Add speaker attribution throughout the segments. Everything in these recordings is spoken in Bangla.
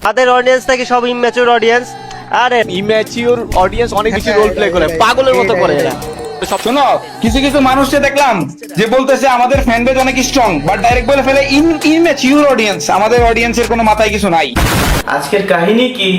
Speaker 1: তাদের অডিয়েন্স নাকি সব ইম্যাচিউর অডিয়েন্স। আরে
Speaker 2: ইম্যাচিউর অডিয়েন্স অনেক বেশি রোল প্লে করে, পাগলের মতো করে এরা।
Speaker 3: শোনো, কিছু কিছু মানুষকে দেখলাম যে বলতেছে আমাদের ফ্যান বেজ অনেক স্ট্রং, বাট ডাইরেক্ট বলে ফেলে ইনম্যাচিউর অডিয়েন্স। আমাদের অডিয়েন্সের কোনো মাথায় কিছু নাই।
Speaker 4: আজকের কাহিনী কি?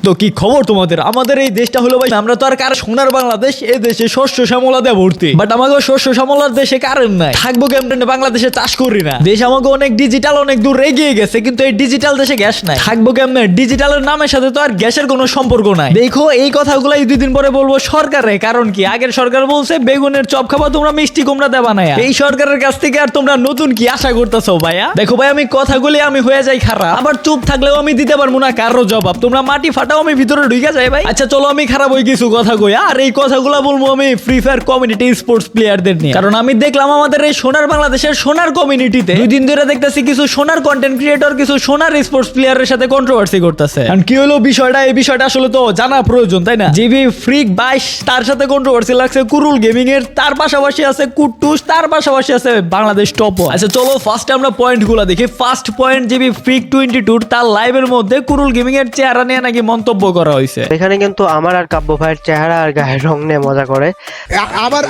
Speaker 5: তো কি খবর তোমাদের? আমাদের এই দেশটা হলো ভাই, আমরা তো আর কার সোনার বাংলাদেশ, এই দেশে শস্য শ্যামলা দিয়ে ভর্তি, বাট আমাকে শস্য শ্যামলার দেশে কারেন্ট নাই। থাকবো কেমনে? বাংলাদেশে চাষ করি না, দেশ আমাকে অনেক ডিজিটাল অনেক দূর এগিয়ে গেছে, কিন্তু এই ডিজিটাল দেশে গ্যাস নাই। থাকবো কেমনে? ডিজিটালের নামের সাথে তো আর গ্যাসের কোনো সম্পর্ক নাই। দেখো এই কথাগুলো এই 2 দিন পরে বলবো সরকারে, কারণ কি আগের সরকার বলছে বেগুনের চপ খাবা তোমরা, মিষ্টি কুমড়া দেবা না। এই সরকারের কাছ থেকে আর তোমরা নতুন কি আশা করতেছো ভাইয়া? দেখো ভাই, আমি কথাগুলি আমি হয়ে যাই খারাপ, আবার চুপ থাকলেও আমি দিতে পারবো না কারো জবাব। তোমরা মাটি ফাটাও, আমি ভিতরে ঢুকে যাই ভাই। আচ্ছা চলো, আমি খারাপ হই কিছু কথা কই, আর এই কথাগুলো বলবো আমি ফ্রি ফায়ার কমিউনিটি স্পোর্টস প্লেয়ারদের নিয়ে। কারণ আমি দেখলাম আমাদের এই সোনার বাংলাদেশের সোনার কমিউনিটিতে 2 দিন ধরে দেখতেছি কিছু সোনার কন্টেন্ট ক্রিয়েটর কিছু সোনার স্পোর্টস প্লেয়ারের সাথে কন্ট্রোভার্সি করতেছে। কারণ কি হলো বিষয়টা, এই বিষয়টা আসলে তো জানা প্রয়োজন, তাই না? জিবি ফ্রিক 22 তার সাথে কন্ট্রোভার্সি লাগছে কুরুল গেমিং এর, তার পাশাপাশি আছে কুট্টুস, তার পাশাপাশি আছে বাংলাদেশ টপ। আচ্ছা চলো ফার্স্টে আমরা পয়েন্টগুলো দেখি। ফার্স্ট পয়েন্ট, জিবি ফ্রিক 22 তার লাইভের মধ্যে কুরুল গেমিং এর চেহারা নিয়ে নাকি মন্তব্য করা হয়েছে।
Speaker 1: এখানে কিন্তু আমার আর কাব্য ভাইয়ের চেহারা আর গায়ের রং নিয়ে মজা করে।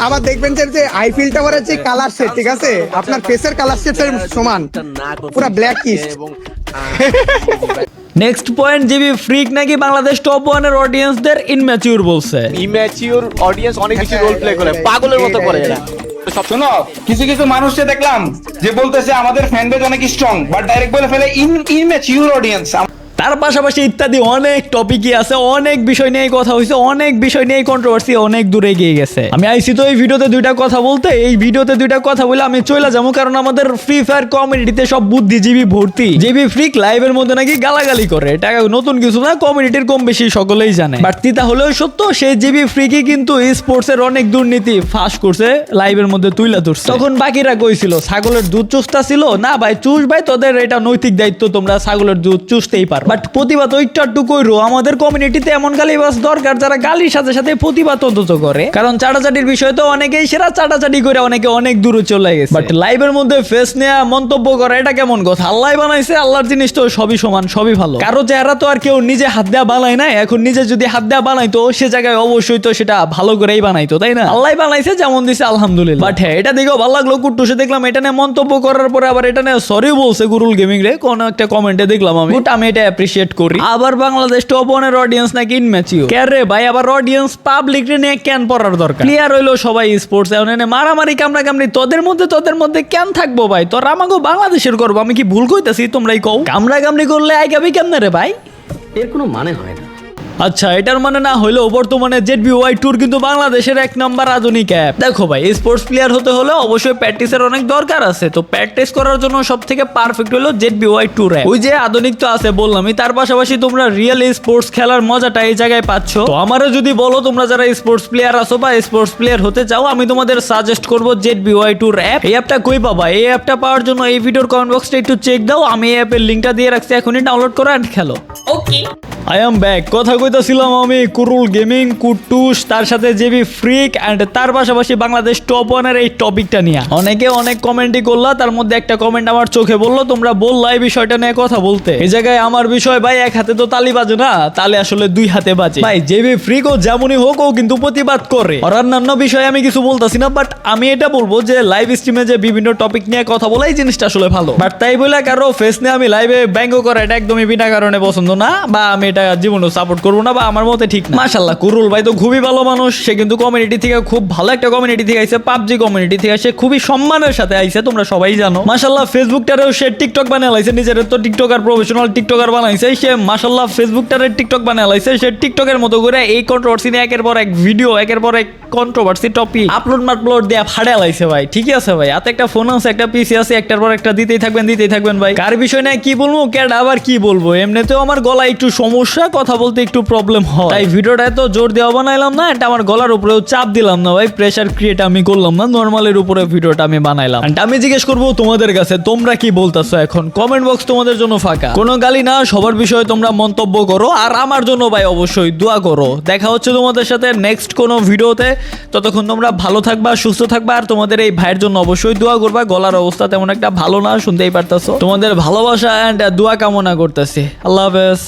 Speaker 6: আবার দেখবেন যে আইফিল টাওয়ারের যে কালার সেট, ঠিক আছে, আপনার ফেসের কালার সেটের সমান, পুরো black east.
Speaker 5: Next point, GB freak নাকি বাংলাদেশ টপ 1 এর অডিয়েন্সদের ইনম্যাচিউর বলছে।
Speaker 2: ইম্যাচিউর অডিয়েন্স অনেক বেশি রোল প্লে করে, পাগলের মতো করে এরা।
Speaker 3: শোনো, কিছু কিছু মানুষকে দেখলাম যে বলতেছে আমাদের ফ্যান বেজ অনেক স্ট্রং, বাট ডাইরেক্ট বলে ফেলে ইনম্যাচিউর অডিয়েন্স।
Speaker 5: তার পাশাপাশি ইত্যাদি অনেক টপিকই আছে, অনেক বিষয় নিয়ে কথা হয়েছে, অনেক বিষয় নিয়ে কন্ট্রোভার্সি অনেক দূরে গিয়ে গেছে। আমি আইছি তো এই ভিডিওতে 2টা কথা বলতে, এই ভিডিওতে 2টা কথা বলে আমি চলে যাবো, কারণ আমাদের ফ্রি ফায়ার কমিউনিটিতে সব বুদ্ধিজীবী ভর্তি। জিবি ফ্রিক লাইভের মধ্যে নাকি গালাগালি করে, এটা নতুন কিছু না, কমিউনিটির কম বেশি সকলেই জানে। বাট তিতা হলেও সত্য, সেই জিবি ফ্রিকই কিন্তু স্পোর্টস এর অনেক দুর্নীতি ফাঁস করছে, লাইভের মধ্যে তুইলা ধরছে। তখন বাকিরা কইছিল ছাগলের দুধ চুষতা ছিল না ভাই, চুষ ভাই, তোদের এটা নৈতিক দায়িত্ব, তোমরা ছাগলের দুধ চুষতেই পারো। বাট প্রতিবাদ একটু কইরো, আমাদের কমিউনিটিতে এমন গালিবাজ দরকার যারা গালির সাথে সাথে প্রতিবাদ অন্তত করে, কারণ চাটাচাটির বিষয় তো অনেকেই সেরা চাটাচাটি করে অনেকে অনেক দূরে চলে গেছে। বাট লাইভের মধ্যে ফেস নেয়া মন্তব্য করা এটা কেমন কথা? আল্লাহ বানাইছে, আল্লাহর জিনিস তো সবই সমান, সবই ভালো। কারো চেহারা তো আর কেউ নিজে হাত দেওয়া বানায় না, এখন নিজে যদি হাত দেওয়া বানাইতো সে জায়গায় অবশ্যই তো সেটা ভালো করেই বানাইতো, তাই না? আল্লাহ বানাইছে যেমন দিছে আলহামদুলিল্লাহ। বাট হ্যাঁ, এটা দেখেও ভালো লাগলো, কুট্টুসে দেখলাম এটা নিয়ে মন্তব্য করার পরে আবার এটা নিয়ে সরি বলছে গুরুল গেমিং রে, কোন একটা কমেন্টে দেখলাম আমি এটা অ্যাপ্রিশিয়েট করি। আবার বাংলাদেশ টপ 1 এর অডিয়েন্স নাকি ইনম্যাচিউর। কে রে ভাই, আবার অডিয়েন্স পাবলিক রে নিয়ে কেন পড়ার দরকার? ক্লিয়ার হইলো সবাই স্পোর্টস এনে মারামারি কামড়াকামড়ি তোদের মধ্যে কেন থাকবো ভাই? তোরা আমাকে বাংলাদেশের করবো, আমি কি ভুল কইতাছি? তোমরাই কও, কামড়াকামড়ি করলে আইগাবি কেমনে রে ভাই?
Speaker 4: এর কোনো মানে হয় না।
Speaker 5: আচ্ছা এটার মানে না হইলেও বর্তমানে ZBY ট্যুর কিন্তু বাংলাদেশের 1 নাম্বার আধুনিক অ্যাপ। দেখো ভাই, স্পোর্টস প্লেয়ার হতে হলে অবশ্যই প্র্যাকটিসের অনেক দরকার আছে, তো প্র্যাকটিস করার জন্য সবথেকে পারফেক্ট হলো ZBY ট্যুর অ্যাপ। ওই যে আধুনিক তো আছে বললামই, তার পাশাপাশি তোমরা রিয়েল স্পোর্টস খেলার মজাটা এই জায়গায় পাচ্ছ। তো আমারও যদি বলো তোমরা যারা স্পোর্টস প্লেয়ার আছো বা স্পোর্টস প্লেয়ার হতে চাও, আমি তোমাদের সাজেস্ট করব ZBY ট্যুর অ্যাপ। এই অ্যাপটা কই পাবা? এই অ্যাপটা পাওয়ার জন্য এই ভিডিওর কমেন্ট বক্সটা একটু চেক দাও, আমি এই অ্যাপের লিংকটা দিয়ে রাখছি, এখনই ডাউনলোড করো এন্ড খেলো।
Speaker 7: ওকে,
Speaker 5: আই এম ব্যাক। কথা কইতাছিলাম আমি কুরুল গেমিং, কুট্টুস, তার সাথে জিবি ফ্রিক এন্ড তার পাশাপাশি বাংলাদেশ টপ 1 এর এই টপিকটা নিয়ে অনেকে অনেক কমেন্টই করলা। তার মধ্যে একটা কমেন্ট আমার চোখে বললো, তোমরা বললা এই বিষয়টা নিয়ে কথা বলতে। এই জায়গায় আমার বিষয় ভাই, এক হাতে তো তালি বাজে না, তালে আসলে 2 হাতে বাজে ভাই। জিবি ফ্রিক ও যেমনই হোক ও কিন্তু প্রতিবাদ করে, আর অন্যান্য বিষয়ে আমি কিছু বলতাছি না, বাট আমি এটা বলবো যে লাইভ স্ট্রিমে যে বিভিন্ন টপিক নিয়ে কথা বলা এই জিনিসটা আসলে ভালো। বাট তাই বলে কারো ফেস নিয়ে আমি লাইভে ব্যঙ্গ করা এটা একদমই বিনা কারণে পছন্দ না, বা আমি এটা জীবনও সাপোর্ট করবো না, বা আমার মতে ঠিক না। মাশাআল্লাহ কুরুল ভাই তো খুবই ভালো মানুষ, সে কিন্তু কমিউনিটি থেকে খুব ভালো একটা কমিউনিটি থেকে আইছে, পাবজি কমিউনিটি থেকে সে খুবই সম্মানের সাথে আইছে, তোমরা সবাই জানো। মাশাআল্লাহ ফেসবুকটারেও সে টিকটক বানিয়ে লাইছে, নিজের তো টিকটকার প্রফেশনাল টিকটকার বানাইছে সে। মাশাআল্লাহ ফেসবুকটারে টিকটক বানিয়ে লাইছে সে, টিকটকের মতো করে এই কন্ট্রোভার্সি নিয়ে একের পর এক ভিডিও, একের পর এক কন্ট্রোভার্সি টপিক আপলোড দেয়া ফাড়ে লাইছে ভাই। ঠিকই আছে ভাই, হাতে একটা ফোন আছে, একটা পিসি আছে, একটার পর একটা দিতেই থাকবেন ভাই। কার বিষয় নিয়ে কি বলবো, কেডা আবার কি বলবো? এমনিতেও আমার গলা একটু সমস্যা সমস্যা, কথা বলতে একটু প্রবলেম হয়, তাই ভিডিওটা এত জোর দেওয়া বানাইলাম না, এটা আমার গলার উপরেও চাপ দিলাম না ভাই, প্রেসার ক্রিয়েট আমি করলাম না, নর্মালের উপরে ভিডিওটা আমি বানাইলাম। And আমি জিজ্ঞেস করবো তোমাদের কাছে তোমরা কি বলতেছো এখন, কমেন্ট বক্স তোমাদের জন্য ফাঁকা, কোনো গালি না, সবার বিষয়ে তোমরা মন্তব্য করো, আর আমার জন্য ভাই অবশ্যই দোয়া করো। দেখা হচ্ছে তোমাদের সাথে নেক্সট কোনো ভিডিওতে, ততক্ষণ তোমরা ভালো থাকবা, সুস্থ থাকবা, আর তোমাদের এই ভাইয়ের জন্য অবশ্যই দোয়া করবা, গলার অবস্থা তেমন একটা ভালো না, শুনতেই পারতাছো, তোমাদের ভালোবাসা এন্ড দোয়া কামনা করতেছি। আল্লাহ হাফেজ।